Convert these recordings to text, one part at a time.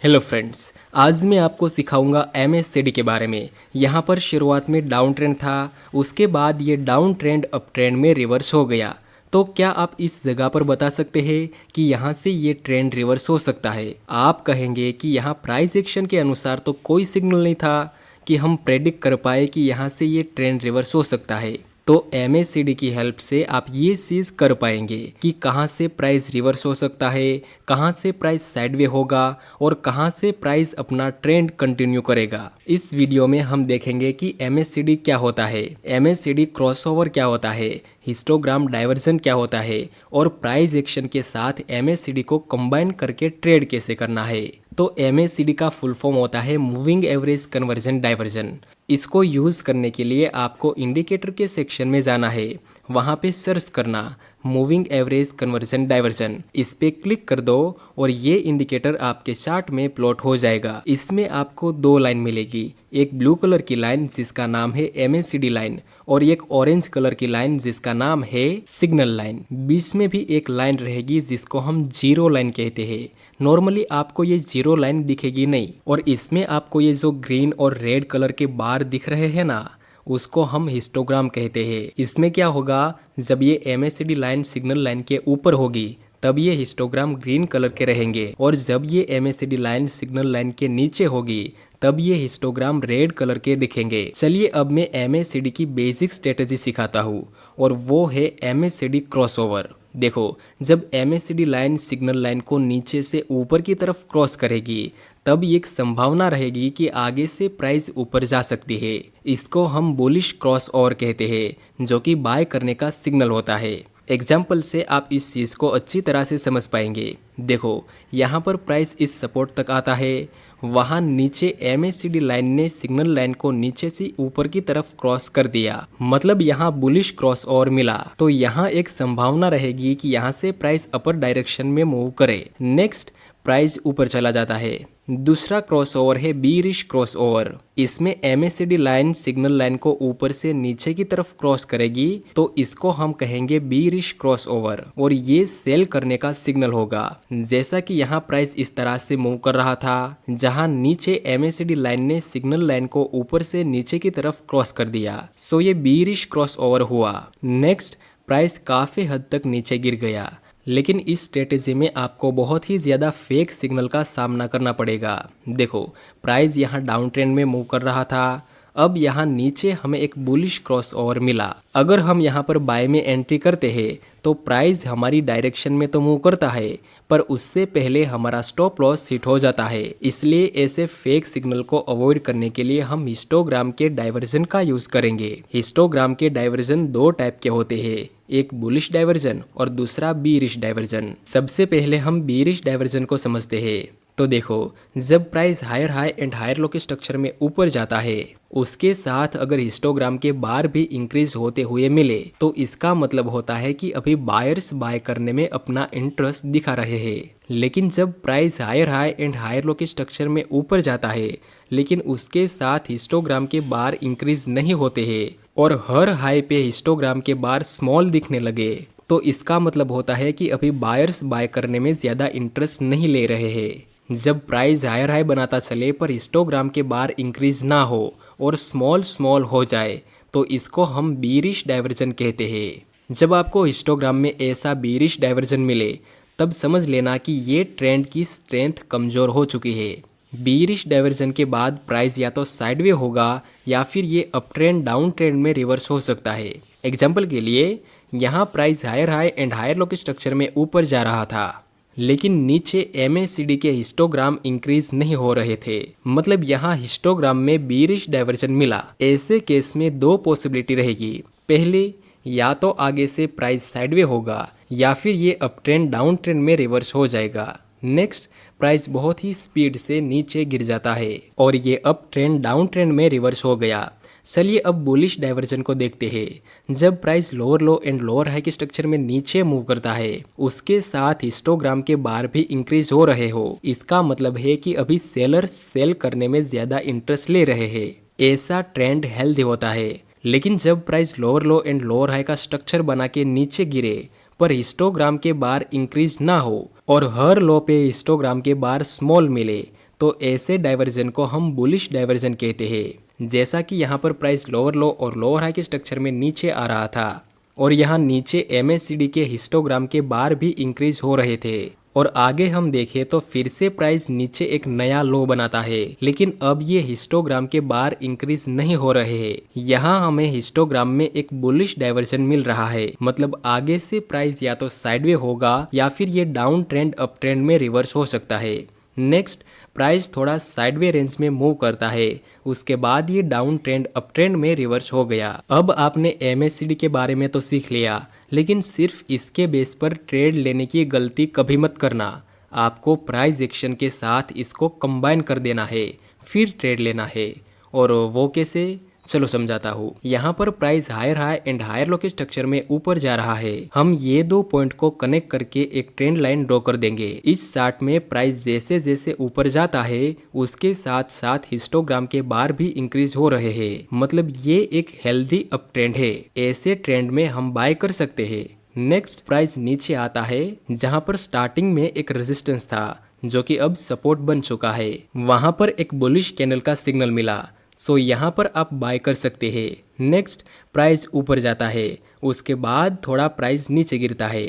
Hello friends, आज मैं आपको सिखाऊंगा एमएससीडी के बारे में। यहाँ पर शुरुआत में डाउन ट्रेंड था, उसके बाद ये डाउन ट्रेंड अप ट्रेंड में रिवर्स हो गया। तो क्या आप इस जगह पर बता सकते हैं कि यहाँ से ये ट्रेंड रिवर्स हो सकता है? आप कहेंगे कि यहाँ प्राइस एक्शन के अनुसार तो कोई सिग्नल नहीं था कि हम प्रेडिक्ट कर पाए कि यहाँ से ये ट्रेंड रिवर्स हो सकता है। तो एमएससीडी की हेल्प से आप ये चीज़ कर पाएंगे कि कहाँ से प्राइस रिवर्स हो सकता है, कहाँ से प्राइस साइडवे होगा और कहाँ से प्राइस अपना ट्रेंड कंटिन्यू करेगा। इस वीडियो में हम देखेंगे कि एमएससीडी क्या होता है, एमएससीडी क्रॉसओवर क्या होता है, हिस्टोग्राम डाइवर्जन क्या होता है और प्राइस एक्शन के साथ एमएससीडी को कंबाइन करके ट्रेड कैसे करना है। तो एमएससीडी का फुल फॉर्म होता है मूविंग एवरेज कन्वर्जन डाइवर्जन। इसको यूज़ करने के लिए आपको इंडिकेटर के सेक्शन में जाना है, वहाँ पे सर्च करना मूविंग एवरेज कन्वर्जन डाइवर्जन। इस पे क्लिक कर दो और ये इंडिकेटर आपके चार्ट में प्लॉट हो जाएगा। इसमें आपको दो लाइन मिलेगी, एक ब्लू कलर की लाइन जिसका नाम है एमएससीडी लाइन और एक ऑरेंज कलर की लाइन जिसका नाम है सिग्नल लाइन। बीच में भी एक लाइन रहेगी जिसको हम जीरो लाइन कहते हैं। नॉर्मली आपको ये जीरो लाइन दिखेगी नहीं और इसमें आपको ये जो ग्रीन और रेड कलर के बार दिख रहे हैं ना, उसको हम हिस्टोग्राम कहते हैं। इसमें क्या होगा, जब ये एमएससीडी लाइन सिग्नल लाइन के ऊपर होगी तब ये हिस्टोग्राम ग्रीन कलर के रहेंगे और जब ये एमएससीडी लाइन सिग्नल लाइन के नीचे होगी तब ये हिस्टोग्राम रेड कलर के दिखेंगे। चलिए अब मैं एमएससीडी की बेसिक स्ट्रेटेजी सिखाता हूँ और वो है एमएससीडी क्रॉसओवर। देखो, जब एमएससीडी लाइन सिग्नल लाइन को नीचे से ऊपर की तरफ क्रॉस करेगी तब एक संभावना रहेगी कि आगे से प्राइस ऊपर जा सकती है। इसको हम बुलिश क्रॉस ओवर कहते हैं, जो कि बाय करने का सिग्नल होता है। एग्जाम्पल से आप इस चीज़ को अच्छी तरह से समझ पाएंगे। देखो, यहाँ पर प्राइस इस सपोर्ट तक आता है, वहाँ नीचे एमएससीडी लाइन ने सिग्नल लाइन को नीचे से ऊपर की तरफ क्रॉस कर दिया, मतलब यहाँ बुलिश क्रॉस ओवर मिला। तो यहाँ एक संभावना रहेगी कि यहाँ से प्राइस अपर डायरेक्शन में मूव करे। नेक्स्ट, प्राइस ऊपर चला जाता है। दूसरा क्रॉसओवर है बीरिश क्रॉसओवर। इसमें एमएससीडी लाइन सिग्नल लाइन को ऊपर से नीचे की तरफ क्रॉस करेगी, तो इसको हम कहेंगे बीरिश क्रॉसओवर और ये सेल करने का सिग्नल होगा। जैसा कि यहाँ प्राइस इस तरह से मूव कर रहा था, जहाँ नीचे एमएससीडी लाइन ने सिग्नल लाइन को ऊपर से नीचे की तरफ क्रॉस कर दिया, सो ये बीरिश क्रॉसओवर हुआ। नेक्स्ट, प्राइस काफी हद तक नीचे गिर गया, लेकिन इस स्ट्रेटेजी में आपको बहुत ही ज़्यादा फेक सिग्नल का सामना करना पड़ेगा। देखो, प्राइस यहाँ डाउन ट्रेंड में मूव कर रहा था, अब यहाँ नीचे हमें एक बुलिश क्रॉस ओवर मिला। अगर हम यहाँ पर बाय में एंट्री करते हैं तो प्राइस हमारी डायरेक्शन में तो मूव करता है, पर उससे पहले हमारा स्टॉप लॉस हिट हो जाता है। इसलिए ऐसे फेक सिग्नल को अवॉइड करने के लिए हम हिस्टोग्राम के डाइवर्जन का यूज करेंगे। हिस्टोग्राम के डाइवर्जन दो टाइप के होते हैं, एक बुलिश डाइवर्जन और दूसरा बीरिश डाइवर्जन। सबसे पहले हम बीरिश डाइवर्जन को समझते हैं। तो देखो, जब price higher high and higher low के स्ट्रक्चर में ऊपर जाता है, उसके साथ अगर हिस्टोग्राम के बार भी इंक्रीज होते हुए मिले तो इसका मतलब होता है कि अभी बायर्स बाय करने में अपना इंटरेस्ट दिखा रहे हैं। लेकिन जब price higher high and higher low के स्ट्रक्चर में ऊपर जाता है लेकिन उसके साथ हिस्टोग्राम के बार इंक्रीज नहीं होते हैं और हर हाई पे हिस्टोग्राम के बार स्मॉल दिखने लगे, तो इसका मतलब होता है कि अभी बायर्स बाय करने में ज़्यादा इंटरेस्ट नहीं ले रहे हैं। जब प्राइस हायर हाई बनाता चले पर हिस्टोग्राम के बार इंक्रीज ना हो और स्मॉल स्मॉल हो जाए तो इसको हम बीरिश डाइवर्जन कहते हैं। जब आपको हिस्टोग्राम में ऐसा बीरिश डाइवर्जन मिले तब समझ लेना कि ये ट्रेंड की स्ट्रेंथ कमज़ोर हो चुकी है। बीरिश डाइवर्जन के बाद प्राइस या तो साइडवे होगा या फिर ये अप ट्रेंड डाउन ट्रेंड में रिवर्स हो सकता है। एग्जाम्पल के लिए, यहाँ price higher high and higher low के स्ट्रक्चर में ऊपर जा रहा था, लेकिन नीचे एमएससीडी के हिस्टोग्राम इंक्रीज नहीं हो रहे थे, मतलब यहाँ हिस्टोग्राम में बीरिश डाइवर्जन मिला। ऐसे केस में दो पॉसिबिलिटी रहेगी। पहले, या तो आगे से प्राइस साइडवे होगा या फिर ये अप ट्रेंड डाउन ट्रेंड में रिवर्स हो जाएगा। नेक्स्ट, प्राइस बहुत ही स्पीड से नीचे गिर जाता है और ये अप ट्रेंड डाउन ट्रेंड में रिवर्स हो गया। चलिए अब बुलिश डाइवर्जन को देखते हैं। जब price lower low and lower high के स्ट्रक्चर में नीचे मूव करता है, उसके साथ हिस्टोग्राम के बार भी इंक्रीज हो रहे हो, इसका मतलब है कि अभी सेलर्स सेल करने में ज्यादा इंटरेस्ट ले रहे हैं। ऐसा ट्रेंड हेल्दी होता है। लेकिन जब price lower low and lower high का स्ट्रक्चर बना के नीचे गिरे पर हिस्टोग्राम के बार इंक्रीज ना हो और हर लो पे हिस्टोग्राम के बार स्मॉल मिले, तो ऐसे डाइवर्जन को हम बुलिश डाइवर्जन कहते हैं। जैसा कि यहाँ पर प्राइस लोअर लो और लोअर हाई के स्ट्रक्चर में नीचे आ रहा था और यहाँ नीचे MACD के हिस्टोग्राम के बार भी इंक्रीज हो रहे थे और आगे हम देखें तो फिर से प्राइस नीचे एक नया लो बनाता है, लेकिन अब ये हिस्टोग्राम के बार इंक्रीज नहीं हो रहे हैं। यहाँ हमें हिस्टोग्राम में एक बुलिश डाइवर्जन मिल रहा है, मतलब आगे से प्राइस या तो साइडवे होगा या फिर ये डाउन ट्रेंड अप ट्रेंड में रिवर्स हो सकता है। नेक्स्ट, प्राइस थोड़ा साइडवे रेंज में मूव करता है, उसके बाद ये डाउन ट्रेंड अप ट्रेंड में रिवर्स हो गया। अब आपने MACD के बारे में तो सीख लिया, लेकिन सिर्फ इसके बेस पर ट्रेड लेने की गलती कभी मत करना। आपको प्राइस एक्शन के साथ इसको कंबाइन कर देना है, फिर ट्रेड लेना है। और वो कैसे, चलो समझाता हूँ। यहाँ पर price higher high and higher low के स्ट्रक्चर में ऊपर जा रहा है। हम ये दो पॉइंट को कनेक्ट करके एक ट्रेंड लाइन ड्रॉ कर देंगे। इस चार्ट में प्राइस जैसे जैसे ऊपर जाता है उसके साथ साथ हिस्टोग्राम के बार भी इंक्रीज हो रहे हैं, मतलब ये एक हेल्दी अप ट्रेंड है। ऐसे ट्रेंड में हम बाय कर सकते हैं। नेक्स्ट, प्राइस नीचे आता है जहाँ पर स्टार्टिंग में एक रेजिस्टेंस था जो कि अब सपोर्ट बन चुका है। वहां पर एक बुलिश कैंडल का सिग्नल मिला, सो यहाँ पर आप बाय कर सकते हैं। नेक्स्ट, प्राइस ऊपर जाता है, उसके बाद थोड़ा प्राइस नीचे गिरता है।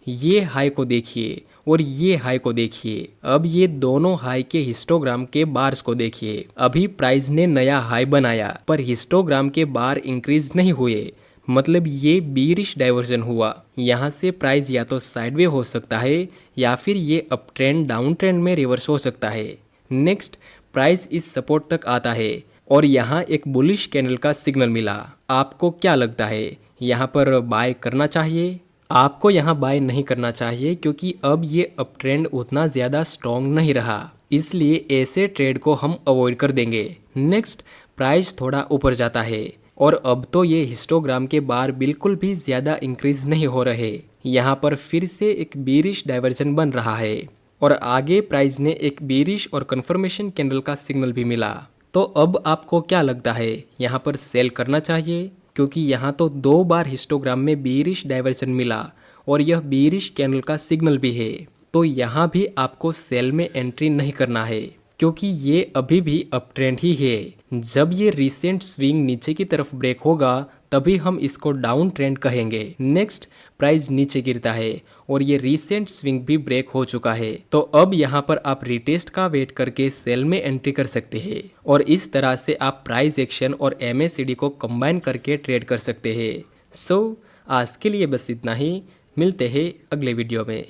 ये हाई को देखिए और ये हाई को देखिए। अब ये दोनों हाई के हिस्टोग्राम के बार्स को देखिए। अभी प्राइस ने नया हाई बनाया पर हिस्टोग्राम के बार इंक्रीज नहीं हुए, मतलब ये बीरिश डाइवर्जन हुआ। यहाँ से प्राइस या तो साइडवे हो सकता है या फिर ये अप ट्रेंड डाउन ट्रेंड में रिवर्स हो सकता है। नेक्स्ट, प्राइस इस सपोर्ट तक आता है और यहाँ एक बुलिश कैंडल का सिग्नल मिला। आपको क्या लगता है, यहाँ पर बाय करना चाहिए? आपको यहाँ बाय नहीं करना चाहिए क्योंकि अब ये अप ट्रेंड उतना ज़्यादा स्ट्रॉन्ग नहीं रहा, इसलिए ऐसे ट्रेड को हम अवॉइड कर देंगे। नेक्स्ट, प्राइस थोड़ा ऊपर जाता है और अब तो ये हिस्टोग्राम के बार बिल्कुल भी ज़्यादा इंक्रीज नहीं हो रहे। यहाँ पर फिर से एक बीरिश डाइवर्जन बन रहा है और आगे प्राइस ने एक बीरिश और कंफर्मेशन कैंडल का सिग्नल भी मिला। तो अब आपको क्या लगता है, यहाँ पर सेल करना चाहिए? क्योंकि यहाँ तो 2 बार हिस्टोग्राम में बीरिश डाइवर्जन मिला और यह बीरिश कैंडल का सिग्नल भी है, तो यहाँ भी आपको सेल में एंट्री नहीं करना है क्योंकि ये अभी भी अप ट्रेंड ही है। जब ये रिसेंट स्विंग नीचे की तरफ ब्रेक होगा तभी हम इसको डाउन ट्रेंड कहेंगे। नेक्स्ट, प्राइस नीचे गिरता है और ये रिसेंट स्विंग भी ब्रेक हो चुका है, तो अब यहाँ पर आप रिटेस्ट का वेट करके सेल में एंट्री कर सकते हैं और इस तरह से आप प्राइस एक्शन और MACD को कंबाइन करके ट्रेड कर सकते हैं। सो आज के लिए बस इतना ही, मिलते हैं अगले वीडियो में।